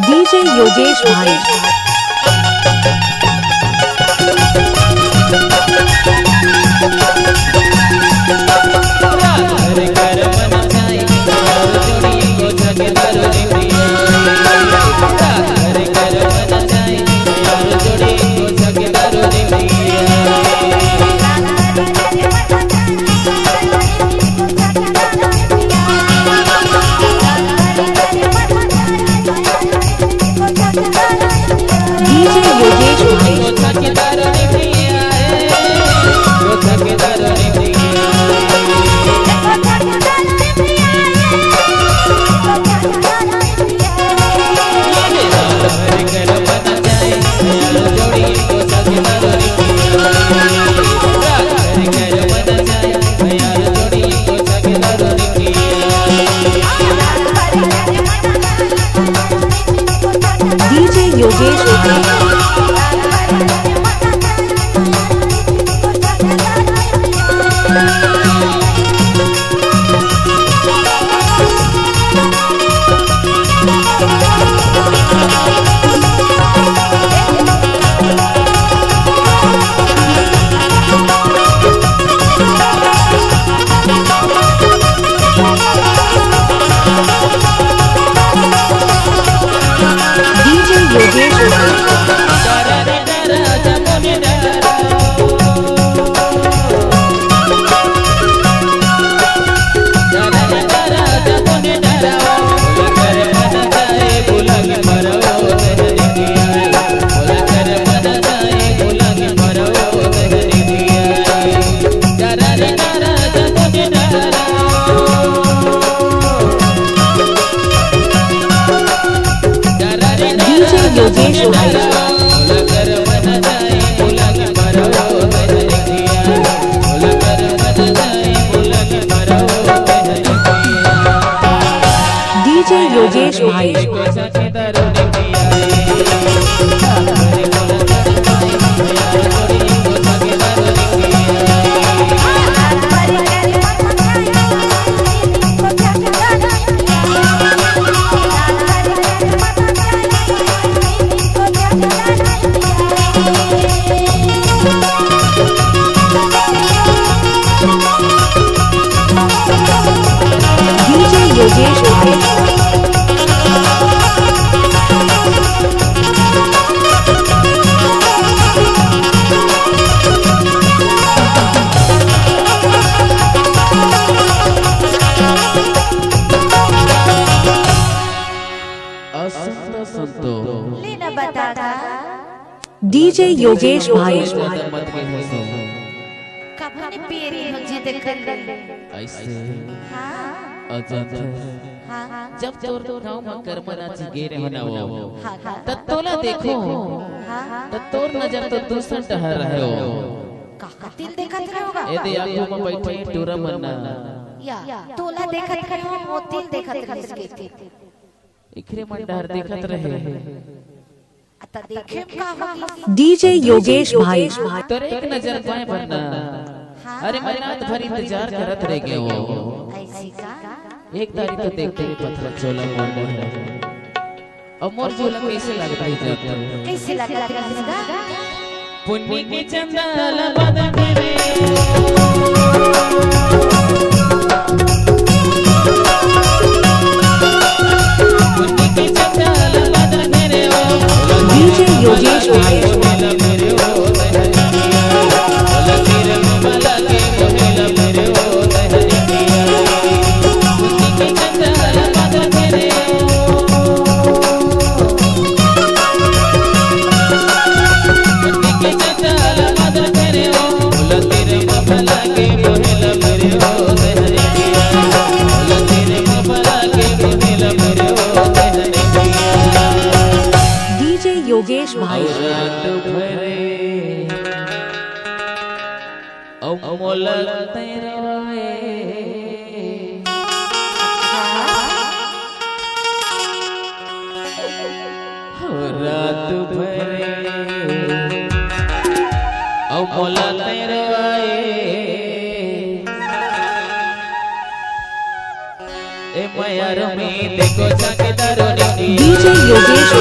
DJ Yogesh भाई। DJ Yogesh भाई। योगेश भाई। डीजे योगेश भाई। कपने पेरी मुझे देखल ऐसे जब तोर गांव में कर्मनाची गेरे होना वो तत्तोला देखो तत्तोर नजर तो दूसरा टहर रहे हो काका तिल देखत रहे होगा ए दे आगू में बैठे टूरा मन्ना या तोला देखत रहे हो मोतिल देखत रहे इखरे मन डहर देखत रहे अता देखे का होगी डीजे योगेश भाई। तोर एक नजर पाए बनना अरे मैं रात भर इंतजार करत रह गए हो ऐसी का एक तारीख तो देखते ही पत्थर चोला मोड़ है अब मोर बोला कैसे लगता है जाता कैसे लगता है इसका पुण्य के चंदन बदन रे पुण्य के चंदन बदन रे डीजे योगेश भाई। योगेश भाई। रात भरे मोला तेरवाए ए मयर में देखो जाके दरोनी डीजे योगेश